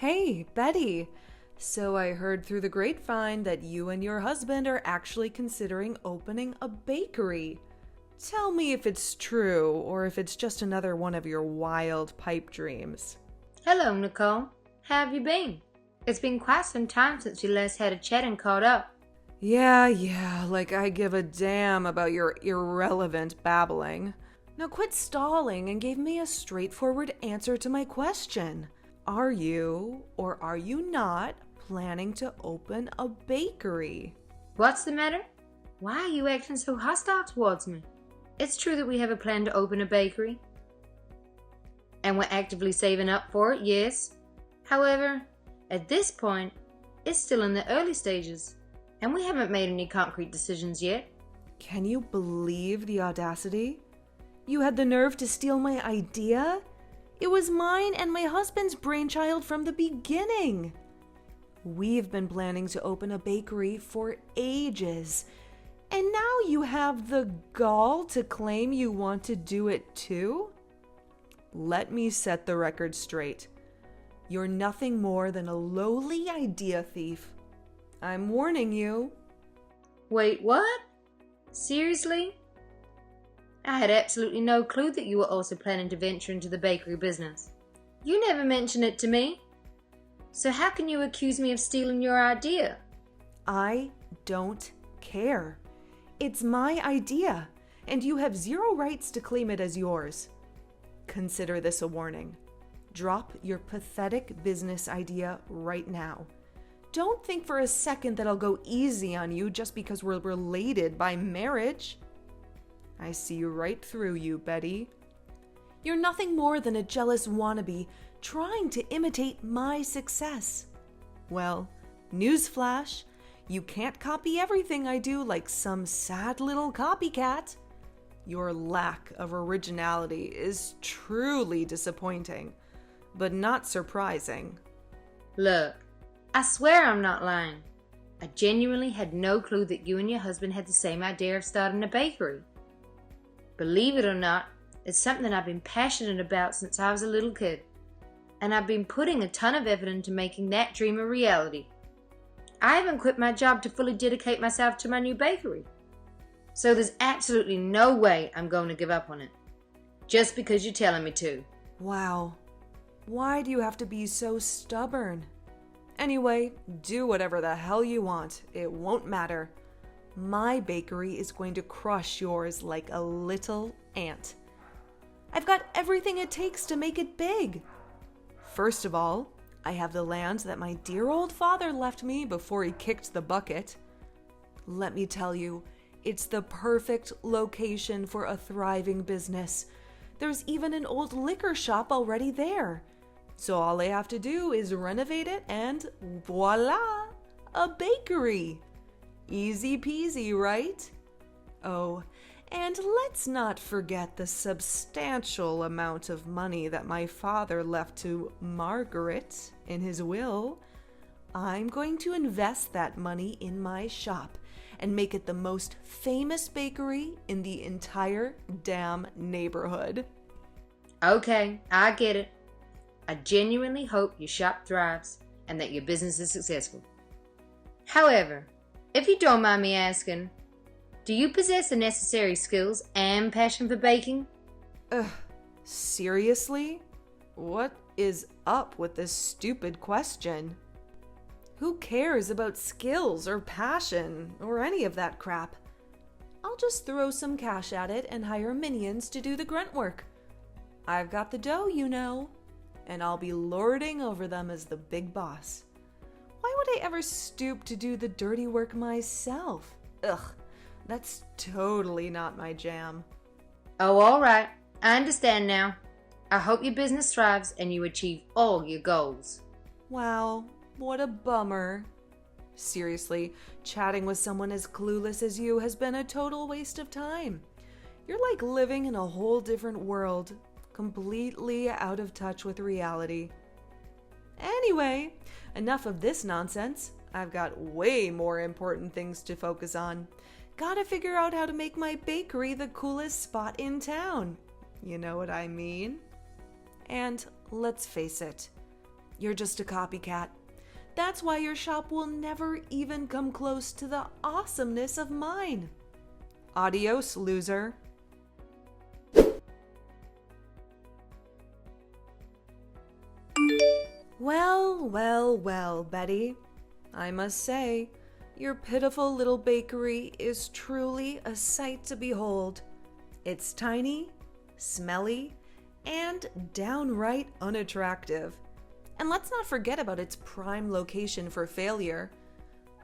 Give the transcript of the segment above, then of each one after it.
Hey, Betty. So I heard through the grapevine that you and your husband are actually considering opening a bakery. Tell me if it's true or if it's just another one of your wild pipe dreams. Hello, Nicole. How have you been? It's been quite some time since we last had a chat and caught up. Yeah, like I give a damn about your irrelevant babbling. Now quit stalling and give me a straightforward answer to my question. Are you, or are you not, planning to open a bakery? What's the matter? Why are you acting so hostile towards me? It's true that we have a plan to open a bakery. And we're actively saving up for it, yes. However, at this point, it's still in the early stages, and we haven't made any concrete decisions yet. Can you believe the audacity? You had the nerve to steal my idea? It was mine and my husband's brainchild from the beginning. We've been planning to open a bakery for ages, and now you have the gall to claim you want to do it too? Let me set the record straight. You're nothing more than a lowly idea thief. I'm warning you. Wait, what? Seriously? I had absolutely no clue that you were also planning to venture into the bakery business. You never mentioned it to me. So how can you accuse me of stealing your idea? I don't care. It's my idea, and you have zero rights to claim it as yours. Consider this a warning. Drop your pathetic business idea right now. Don't think for a second that I'll go easy on you just because we're related by marriage. I see right through you, Betty. You're nothing more than a jealous wannabe trying to imitate my success. Well, newsflash, you can't copy everything I do like some sad little copycat. Your lack of originality is truly disappointing, but not surprising. Look, I swear I'm not lying. I genuinely had no clue that you and your husband had the same idea of starting a bakery. Believe it or not, it's something I've been passionate about since I was a little kid, and I've been putting a ton of effort into making that dream a reality. I haven't quit my job to fully dedicate myself to my new bakery, so there's absolutely no way I'm going to give up on it, just because you're telling me to. Wow, why do you have to be so stubborn? Anyway, do whatever the hell you want. It won't matter. My bakery is going to crush yours like a little ant. I've got everything it takes to make it big. First of all, I have the land that my dear old father left me before he kicked the bucket. Let me tell you, it's the perfect location for a thriving business. There's even an old liquor shop already there. So all I have to do is renovate it and voila, a bakery. Easy peasy, right? Oh, and let's not forget the substantial amount of money that my father left to Margaret in his will. I'm going to invest that money in my shop and make it the most famous bakery in the entire damn neighborhood. Okay, I get it. I genuinely hope your shop thrives and that your business is successful. However, if you don't mind me asking, do you possess the necessary skills and passion for baking? Seriously? What is up with this stupid question? Who cares about skills or passion or any of that crap? I'll just throw some cash at it and hire minions to do the grunt work. I've got the dough, you know, and I'll be lording over them as the big boss. Why would I ever stoop to do the dirty work myself? Ugh, that's totally not my jam. Oh, all right. I understand now. I hope your business thrives and you achieve all your goals. Wow, what a bummer. Seriously, chatting with someone as clueless as you has been a total waste of time. You're like living in a whole different world, completely out of touch with reality. Anyway, enough of this nonsense. I've got way more important things to focus on. Gotta figure out how to make my bakery the coolest spot in town. You know what I mean? And let's face it, You're just a copycat. That's why your shop will never even come close to the awesomeness of mine. Adios, loser. Well, Betty. I must say, your pitiful little bakery is truly a sight to behold. It's tiny, smelly, and downright unattractive. And let's not forget about its prime location for failure.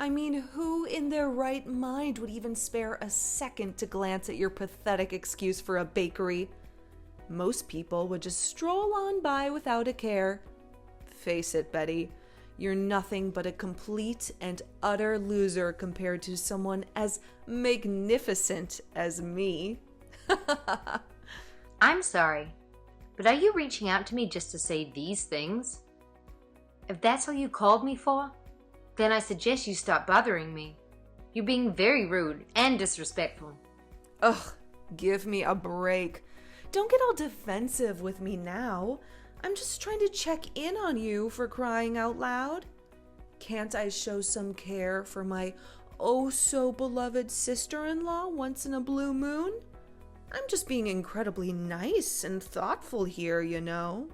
I mean, who in their right mind would even spare a second to glance at your pathetic excuse for a bakery? Most people would just stroll on by without a care. Face it, Betty, you're nothing but a complete and utter loser compared to someone as magnificent as me. I'm sorry, but are you reaching out to me just to say these things? If that's all you called me for, then I suggest you stop bothering me. You're being very rude and disrespectful. Ugh, give me a break. Don't get all defensive with me now. I'm just trying to check in on you, for crying out loud. Can't I show some care for my oh-so-beloved sister-in-law once in a blue moon? I'm just being incredibly nice and thoughtful here, you know.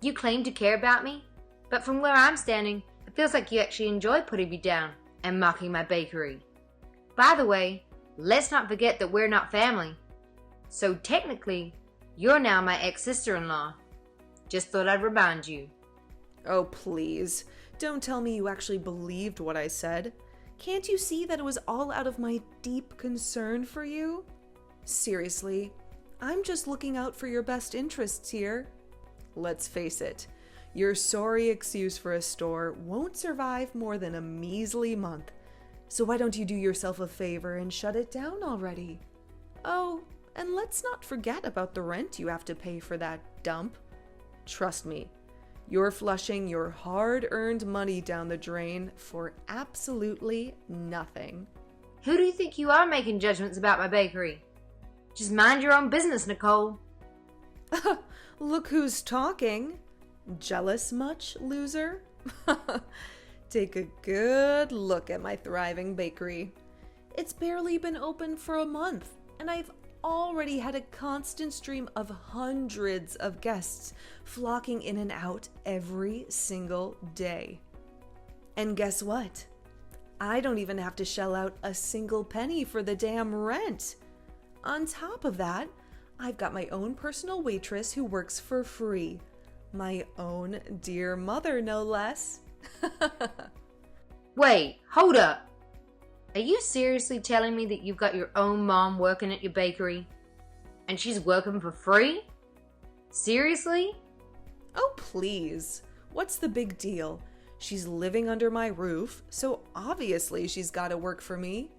You claim to care about me, but from where I'm standing, it feels like you actually enjoy putting me down and mocking my bakery. By the way, let's not forget that we're not family. So technically, you're now my ex-sister-in-law. Just thought I'd remind you. Oh, please. Don't tell me you actually believed what I said. Can't you see that it was all out of my deep concern for you? Seriously, I'm just looking out for your best interests here. Let's face it, your sorry excuse for a store won't survive more than a measly month. So why don't you do yourself a favor and shut it down already? Oh, and let's not forget about the rent you have to pay for that dump. Trust me, you're flushing your hard-earned money down the drain for absolutely nothing. Who do you think you are making judgments about my bakery? Just mind your own business, Nicole. Look who's talking. Jealous much, loser? Take a good look at my thriving bakery. It's barely been open for a month, and I've already had a constant stream of hundreds of guests flocking in and out every single day. And guess what? I don't even have to shell out a single penny for the damn rent. On top of that, I've got my own personal waitress who works for free. My own dear mother, no less. Wait, hold up. Are you seriously telling me that you've got your own mom working at your bakery? And she's working for free? Seriously? Oh, please. What's the big deal? She's living under my roof, so obviously she's got to work for me.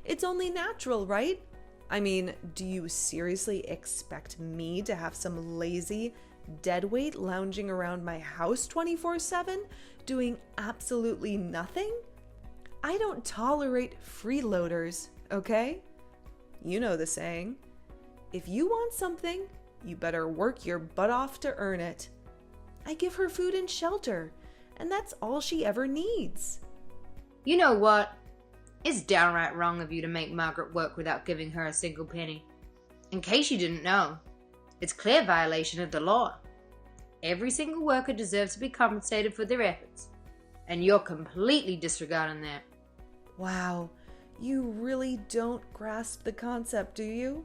It's only natural, right? I mean, do you seriously expect me to have some lazy deadweight lounging around my house 24/7, doing absolutely nothing? I don't tolerate freeloaders, okay? You know the saying. If you want something, you better work your butt off to earn it. I give her food and shelter, and that's all she ever needs. You know what? It's downright wrong of you to make Margaret work without giving her a single penny. In case you didn't know, it's clear violation of the law. Every single worker deserves to be compensated for their efforts, and you're completely disregarding that. Wow, you really don't grasp the concept, do you?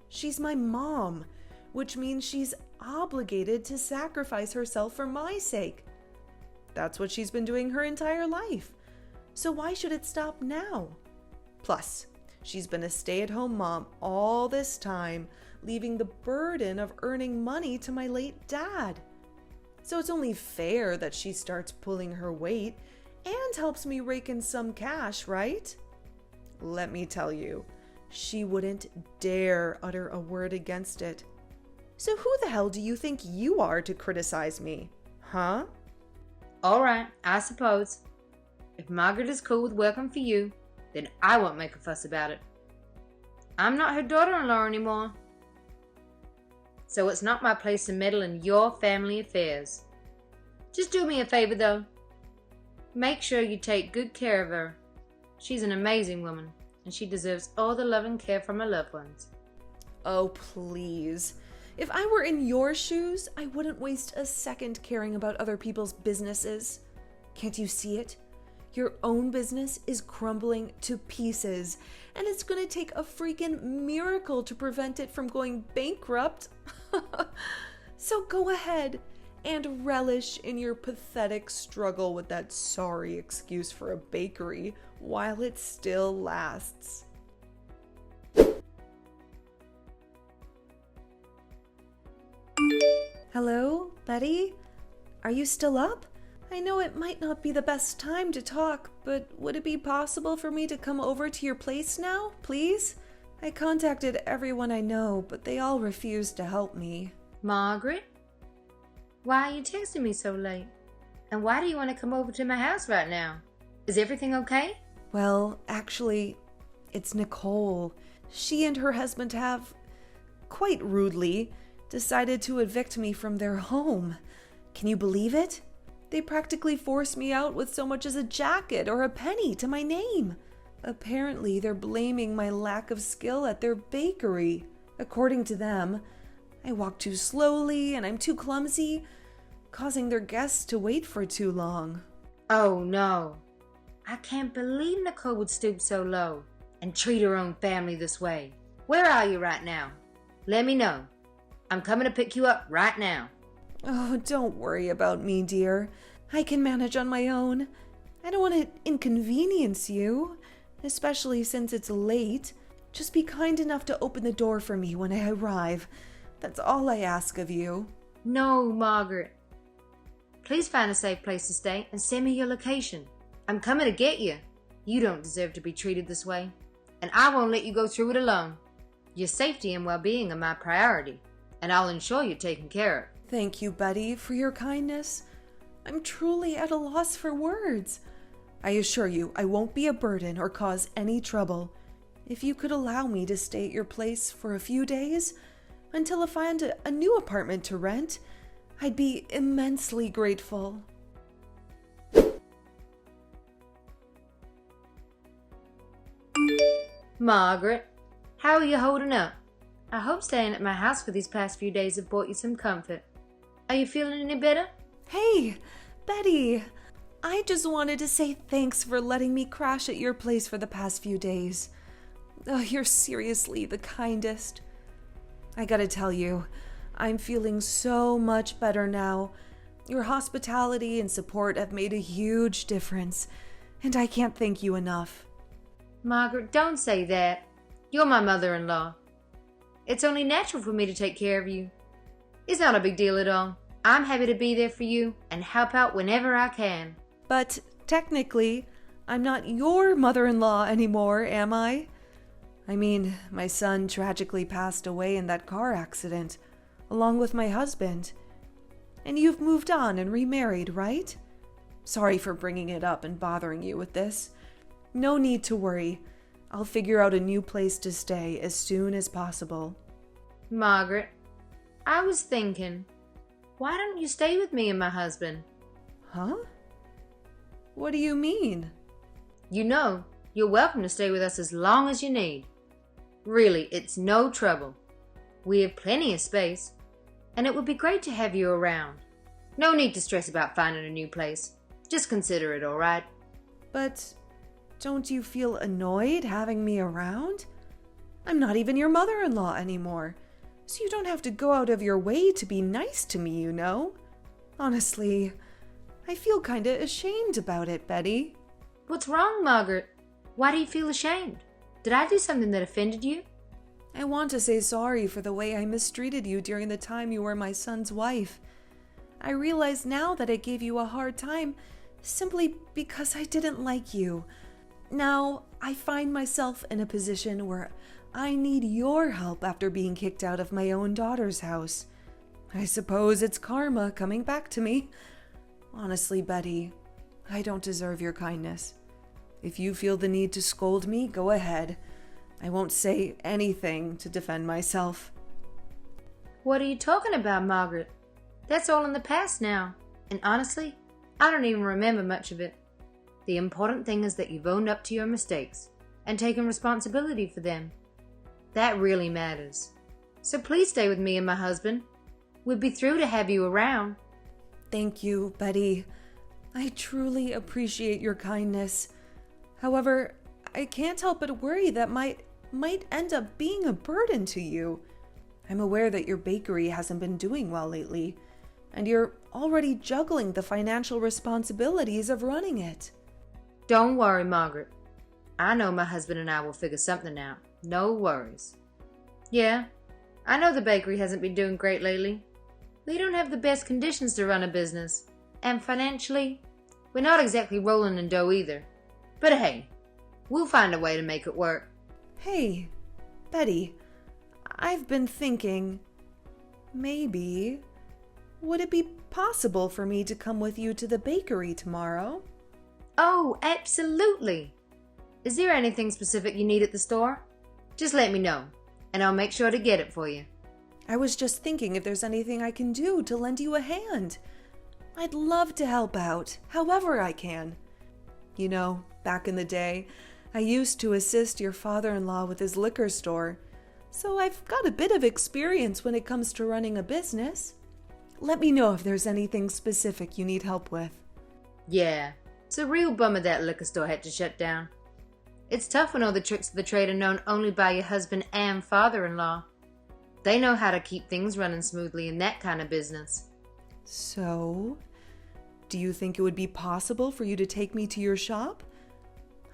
She's my mom, which means she's obligated to sacrifice herself for my sake. That's what she's been doing her entire life. So why should it stop now? Plus, she's been a stay-at-home mom all this time, leaving the burden of earning money to my late dad. So it's only fair that she starts pulling her weight and helps me rake in some cash, right? Let me tell you, she wouldn't dare utter a word against it. So who the hell do you think you are to criticize me, huh? Alright, I suppose. If Margaret is cool with working for you, then I won't make a fuss about it. I'm not her daughter-in-law anymore. So it's not my place to meddle in your family affairs. Just do me a favor, though. Make sure you take good care of her. She's an amazing woman, and she deserves all the love and care from her loved ones. Oh, please. If I were in your shoes, I wouldn't waste a second caring about other people's businesses. Can't you see it? Your own business is crumbling to pieces, and it's gonna take a freaking miracle to prevent it from going bankrupt. So go ahead and relish in your pathetic struggle with that sorry excuse for a bakery while it still lasts. Hello, Betty? Are you still up? I know it might not be the best time to talk, but would it be possible for me to come over to your place now, please? I contacted everyone I know, but they all refused to help me. Margaret? Why are you texting me so late? And why do you want to come over to my house right now? Is everything okay? Well, actually, it's Nicole. She and her husband have, quite rudely, decided to evict me from their home. Can you believe it? They practically forced me out with so much as a jacket or a penny to my name. Apparently, they're blaming my lack of skill at their bakery. According to them, I walk too slowly and I'm too clumsy, causing their guests to wait for too long. Oh no. I can't believe Nicole would stoop so low and treat her own family this way. Where are you right now? Let me know. I'm coming to pick you up right now. Oh, don't worry about me, dear. I can manage on my own. I don't want to inconvenience you, especially since it's late. Just be kind enough to open the door for me when I arrive. That's all I ask of you. No, Margaret. Please find a safe place to stay and send me your location. I'm coming to get you. You don't deserve to be treated this way, and I won't let you go through it alone. Your safety and well-being are my priority, and I'll ensure you're taken care of. Thank you, Betty, for your kindness. I'm truly at a loss for words. I assure you, I won't be a burden or cause any trouble. If you could allow me to stay at your place for a few days, until I find a new apartment to rent, I'd be immensely grateful. Margaret, how are you holding up? I hope staying at my house for these past few days have brought you some comfort. Are you feeling any better? Hey, Betty, I just wanted to say thanks for letting me crash at your place for the past few days. Oh, you're seriously the kindest. I gotta tell you, I'm feeling so much better now. Your hospitality and support have made a huge difference, and I can't thank you enough. Margaret, don't say that. You're my mother-in-law. It's only natural for me to take care of you. It's not a big deal at all. I'm happy to be there for you and help out whenever I can. But technically, I'm not your mother-in-law anymore, am I? I mean, my son tragically passed away in that car accident, along with my husband. And you've moved on and remarried, right? Sorry for bringing it up and bothering you with this. No need to worry. I'll figure out a new place to stay as soon as possible. Margaret, I was thinking, why don't you stay with me and my husband? Huh? What do you mean? You know, you're welcome to stay with us as long as you need. Really, it's no trouble. We have plenty of space, and it would be great to have you around. No need to stress about finding a new place. Just consider it, all right? But don't you feel annoyed having me around? I'm not even your mother-in-law anymore, so you don't have to go out of your way to be nice to me, you know? Honestly, I feel kinda ashamed about it, Betty. What's wrong, Margaret? Why do you feel ashamed? Did I do something that offended you? I want to say sorry for the way I mistreated you during the time you were my son's wife. I realize now that I gave you a hard time simply because I didn't like you. Now, I find myself in a position where I need your help after being kicked out of my own daughter's house. I suppose it's karma coming back to me. Honestly, Betty, I don't deserve your kindness. If you feel the need to scold me, go ahead. I won't say anything to defend myself. What are you talking about, Margaret? That's all in the past now, And honestly, I don't even remember much of it. The important thing is that you've owned up to your mistakes and taken responsibility for them. That really matters. So please stay with me and my husband. We'd be thrilled to have you around. Thank you, Betty. I truly appreciate your kindness. However, I can't help but worry that might end up being a burden to you. I'm aware that your bakery hasn't been doing well lately, and you're already juggling the financial responsibilities of running it. Don't worry, Margaret. I know my husband and I will figure something out. No worries. Yeah, I know the bakery hasn't been doing great lately. We don't have the best conditions to run a business, and financially, we're not exactly rolling in dough either. But hey, we'll find a way to make it work. Hey, Betty, I've been thinking, maybe, would it be possible for me to come with you to the bakery tomorrow? Oh, absolutely. Is there anything specific you need at the store? Just let me know, and I'll make sure to get it for you. I was just thinking if there's anything I can do to lend you a hand. I'd love to help out, however I can. You know, back in the day, I used to assist your father-in-law with his liquor store, so I've got a bit of experience when it comes to running a business. Let me know if there's anything specific you need help with. Yeah, it's a real bummer that liquor store had to shut down. It's tough when all the tricks of the trade are known only by your husband and father-in-law. They know how to keep things running smoothly in that kind of business. So, do you think it would be possible for you to take me to your shop?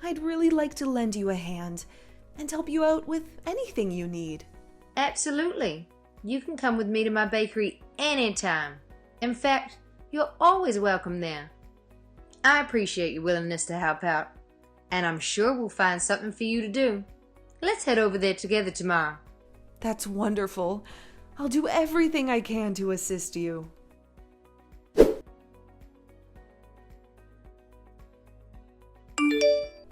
I'd really like to lend you a hand and help you out with anything you need. Absolutely. You can come with me to my bakery anytime. In fact, you're always welcome there. I appreciate your willingness to help out, and I'm sure we'll find something for you to do. Let's head over there together tomorrow. That's wonderful. I'll do everything I can to assist you.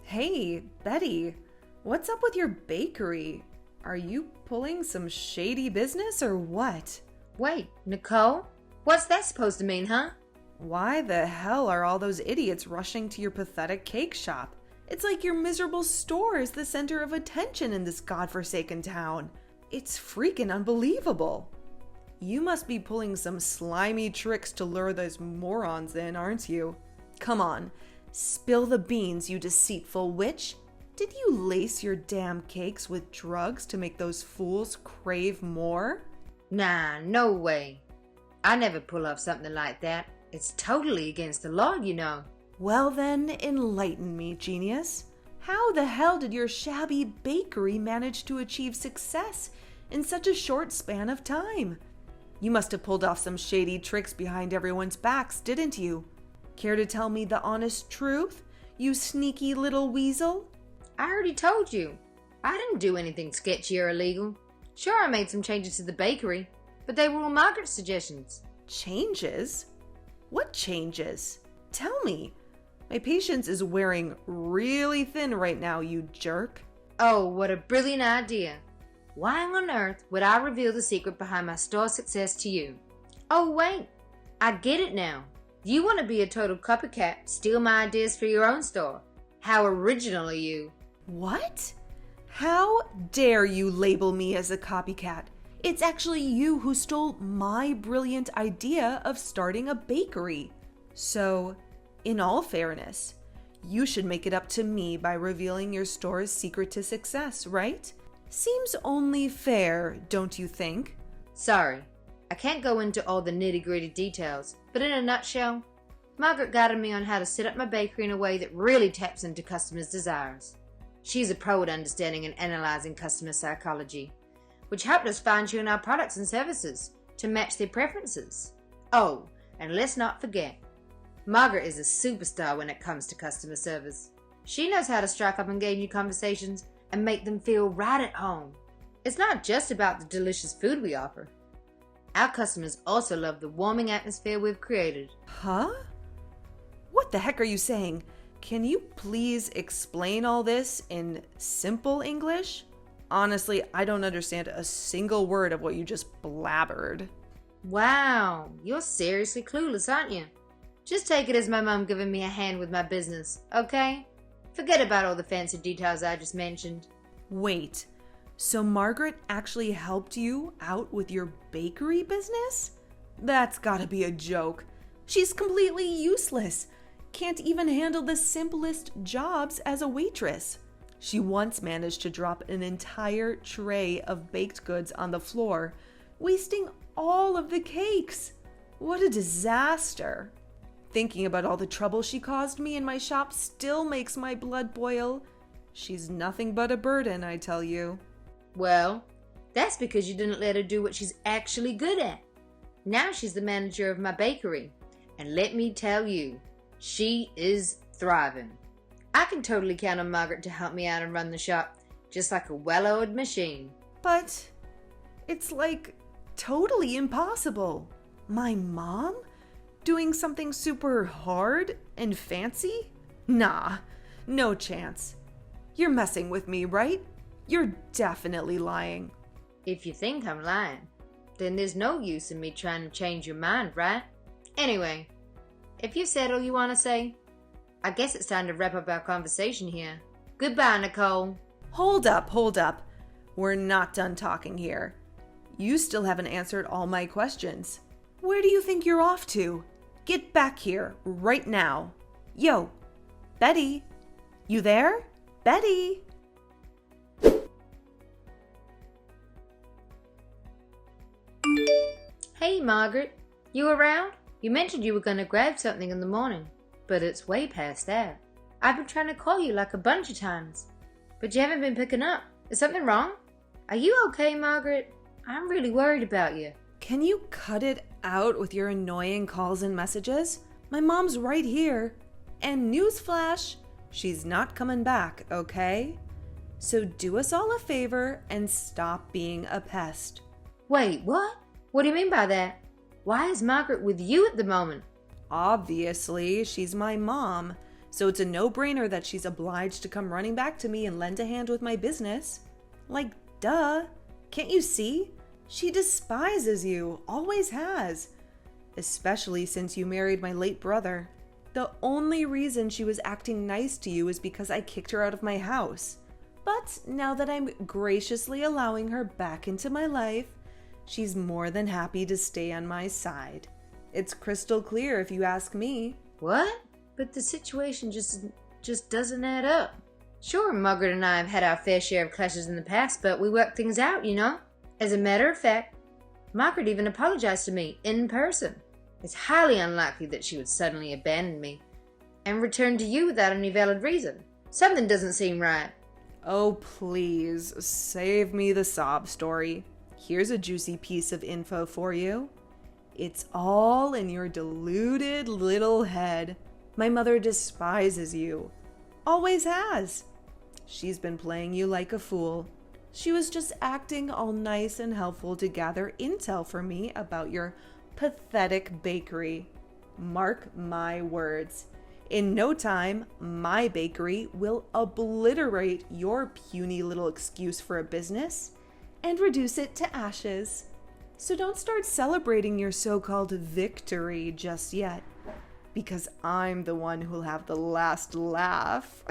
Hey, Betty, what's up with your bakery? Are you pulling some shady business or what? Wait, Nicole? What's that supposed to mean, huh? Why the hell are all those idiots rushing to your pathetic cake shop? It's like your miserable store is the center of attention in this godforsaken town. It's freaking unbelievable. You must be pulling some slimy tricks to lure those morons in, aren't you? Come on, spill the beans, you deceitful witch. Did you lace your damn cakes with drugs to make those fools crave more? Nah, no way. I never pull off something like that. It's totally against the law, you know. Well then, enlighten me, genius. How the hell did your shabby bakery manage to achieve success in such a short span of time? You must have pulled off some shady tricks behind everyone's backs, didn't you? Care to tell me the honest truth, you sneaky little weasel? I already told you. I didn't do anything sketchy or illegal. Sure, I made some changes to the bakery, but they were all Margaret's suggestions. Changes? What changes? Tell me. My patience is wearing really thin right now, you jerk. Oh, what a brilliant idea. Why on earth would I reveal the secret behind my store's success to you? Oh, wait. I get it now. You want to be a total copycat, steal my ideas for your own store. How original are you? What? How dare you label me as a copycat? It's actually you who stole my brilliant idea of starting a bakery. So, in all fairness, you should make it up to me by revealing your store's secret to success, right? Seems only fair, don't you think? Sorry, I can't go into all the nitty-gritty details, but in a nutshell, Margaret guided me on how to set up my bakery in a way that really taps into customers' desires. She's a pro at understanding and analyzing customer psychology, which helped us fine-tune our products and services to match their preferences. Oh, and let's not forget, Margaret is a superstar when it comes to customer service. She knows how to strike up engaging conversations and make them feel right at home. It's not just about the delicious food we offer. Our customers also love the warming atmosphere we've created. Huh? What the heck are you saying? Can you please explain all this in simple English? Honestly, I don't understand a single word of what you just blabbered. Wow, you're seriously clueless, aren't you? Just take it as my mom giving me a hand with my business, okay? Forget about all the fancy details I just mentioned. Wait, so Margaret actually helped you out with your bakery business? That's gotta be a joke. She's completely useless. Can't even handle the simplest jobs as a waitress. She once managed to drop an entire tray of baked goods on the floor, wasting all of the cakes. What a disaster. Thinking about all the trouble she caused me in my shop still makes my blood boil. She's nothing but a burden, I tell you. Well, that's because you didn't let her do what she's actually good at. Now she's the manager of my bakery. And let me tell you, she is thriving. I can totally count on Margaret to help me out and run the shop, just like a well-oiled machine. But it's like totally impossible. My mom? Doing something super hard and fancy? Nah, no chance. You're messing with me, right? You're definitely lying. If you think I'm lying, then there's no use in me trying to change your mind, right? Anyway, if you said all you want to say, I guess it's time to wrap up our conversation here. Goodbye, Nicole. Hold up. We're not done talking here. You still haven't answered all my questions. Where do you think you're off to? Get back here right now. Yo, Betty, you there? Betty? Hey, Margaret. You around? You mentioned you were going to grab something in the morning, but it's way past that. I've been trying to call you like a bunch of times, but you haven't been picking up. Is something wrong? Are you okay, Margaret? I'm really worried about you. Can you cut it out with your annoying calls and messages? My mom's right here. And newsflash, she's not coming back, okay? So do us all a favor and stop being a pest. Wait, what? What do you mean by that? Why is Margaret with you at the moment? Obviously, she's my mom, so it's a no-brainer that she's obliged to come running back to me and lend a hand with my business. Like, duh. Can't you see? She despises you, always has. Especially since you married my late brother. The only reason she was acting nice to you is because I kicked her out of my house. But now that I'm graciously allowing her back into my life, she's more than happy to stay on my side. It's crystal clear if you ask me. What? But the situation just doesn't add up. Sure, Margaret and I have had our fair share of clashes in the past, but we worked things out, you know? As a matter of fact, Margaret even apologized to me in person. It's highly unlikely that she would suddenly abandon me and return to you without any valid reason. Something doesn't seem right. Oh, please, save me the sob story. Here's a juicy piece of info for you. It's all in your deluded little head. My mother despises you. Always has. She's been playing you like a fool. She was just acting all nice and helpful to gather intel for me about your pathetic bakery. Mark my words. In no time, my bakery will obliterate your puny little excuse for a business and reduce it to ashes. So don't start celebrating your so-called victory just yet, because I'm the one who'll have the last laugh.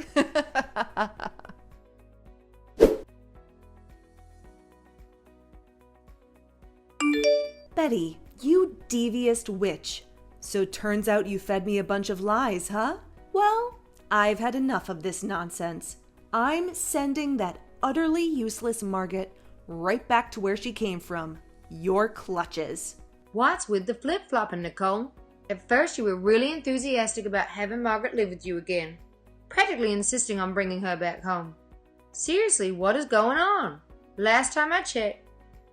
Betty, you devious witch. So turns out you fed me a bunch of lies, huh? Well, I've had enough of this nonsense. I'm sending that utterly useless Margaret right back to where she came from. Your clutches. What's with the flip-flopping, Nicole? At first you were really enthusiastic about having Margaret live with you again, practically insisting on bringing her back home. Seriously, what is going on? Last time I checked,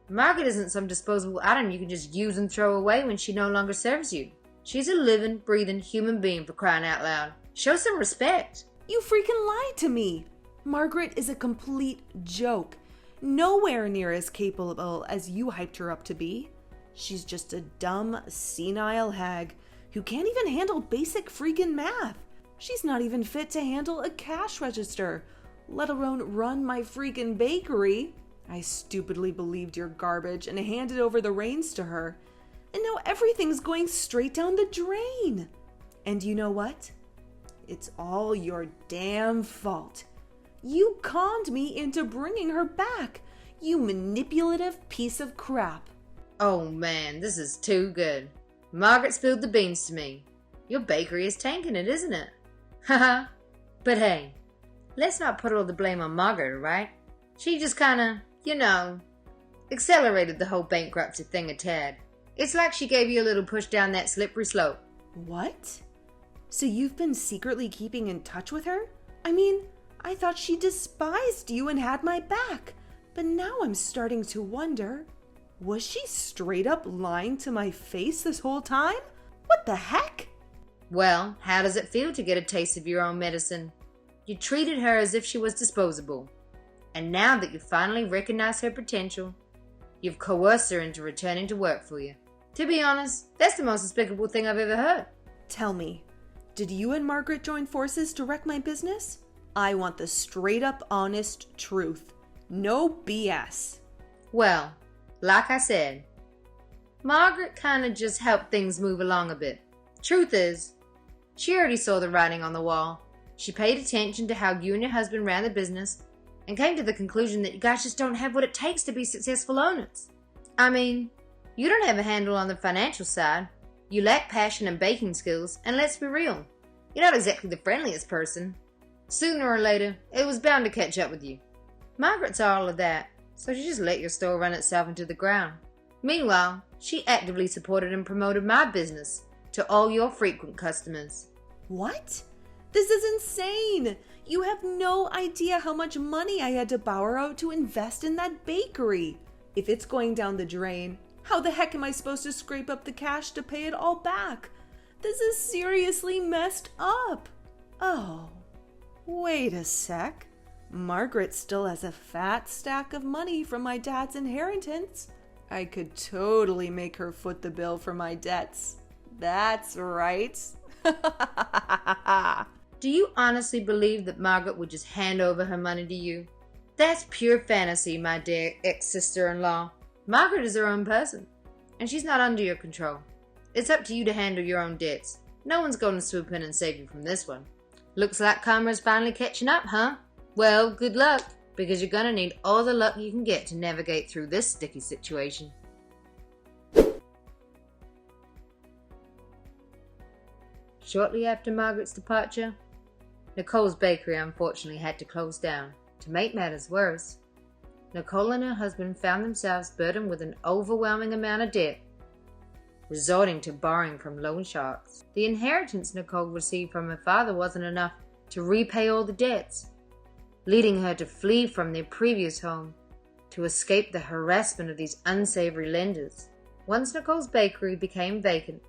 Margaret isn't some disposable item you can just use and throw away when she no longer serves you. She's a living, breathing human being, for crying out loud. Show some respect. You freaking lied to me. Margaret is a complete joke. Nowhere near as capable as you hyped her up to be. She's just a dumb, senile hag who can't even handle basic freaking math. She's not even fit to handle a cash register, let alone run my freaking bakery. I stupidly believed your garbage and handed over the reins to her. And now everything's going straight down the drain. And you know what? It's all your damn fault. You conned me into bringing her back, you manipulative piece of crap. Oh man, this is too good. Margaret spilled the beans to me. Your bakery is tanking it, isn't it? Haha. But hey, let's not put all the blame on Margaret, right? She just kinda, accelerated the whole bankruptcy thing a tad. It's like she gave you a little push down that slippery slope. What? So you've been secretly keeping in touch with her? I mean, I thought she despised you and had my back. But now I'm starting to wonder, was she straight up lying to my face this whole time? What the heck? Well, how does it feel to get a taste of your own medicine? You treated her as if she was disposable. And now that you finally recognize her potential, you've coerced her into returning to work for you. To be honest, that's the most despicable thing I've ever heard. Tell me, did you and Margaret join forces to wreck my business? I want the straight up honest truth. No BS. Well, like I said, Margaret kind of just helped things move along a bit. Truth is, she already saw the writing on the wall. She paid attention to how you and your husband ran the business and came to the conclusion that you guys just don't have what it takes to be successful owners. I mean, you don't have a handle on the financial side. You lack passion and baking skills, and let's be real, you're not exactly the friendliest person. Sooner or later, it was bound to catch up with you. Margaret's all of that, so she just let your store run itself into the ground. Meanwhile, she actively supported and promoted my business to all your frequent customers. What? This is insane! You have no idea how much money I had to borrow to invest in that bakery. If it's going down the drain, how the heck am I supposed to scrape up the cash to pay it all back? This is seriously messed up. Oh, wait a sec. Margaret still has a fat stack of money from my dad's inheritance. I could totally make her foot the bill for my debts. That's right. Do you honestly believe that Margaret would just hand over her money to you? That's pure fantasy, my dear ex-sister-in-law. Margaret is her own person, and she's not under your control. It's up to you to handle your own debts. No one's going to swoop in and save you from this one. Looks like karma's finally catching up, huh? Well, good luck, because you're gonna need all the luck you can get to navigate through this sticky situation. Shortly after Margaret's departure, Nicole's bakery unfortunately had to close down. To make matters worse, Nicole and her husband found themselves burdened with an overwhelming amount of debt, resorting to borrowing from loan sharks. The inheritance Nicole received from her father wasn't enough to repay all the debts, leading her to flee from their previous home to escape the harassment of these unsavory lenders. Once Nicole's bakery became vacant,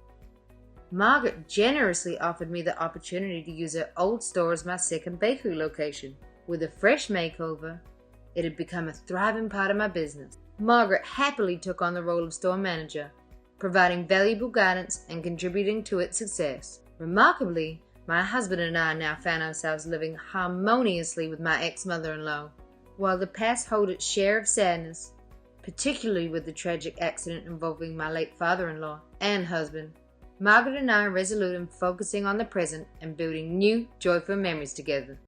Margaret generously offered me the opportunity to use her old store as my second bakery location. With a fresh makeover, it had become a thriving part of my business. Margaret happily took on the role of store manager, providing valuable guidance and contributing to its success. Remarkably, my husband and I now found ourselves living harmoniously with my ex-mother-in-law. While the past held its share of sadness, particularly with the tragic accident involving my late father-in-law and husband, Margaret and I are resolute in focusing on the present and building new, joyful memories together.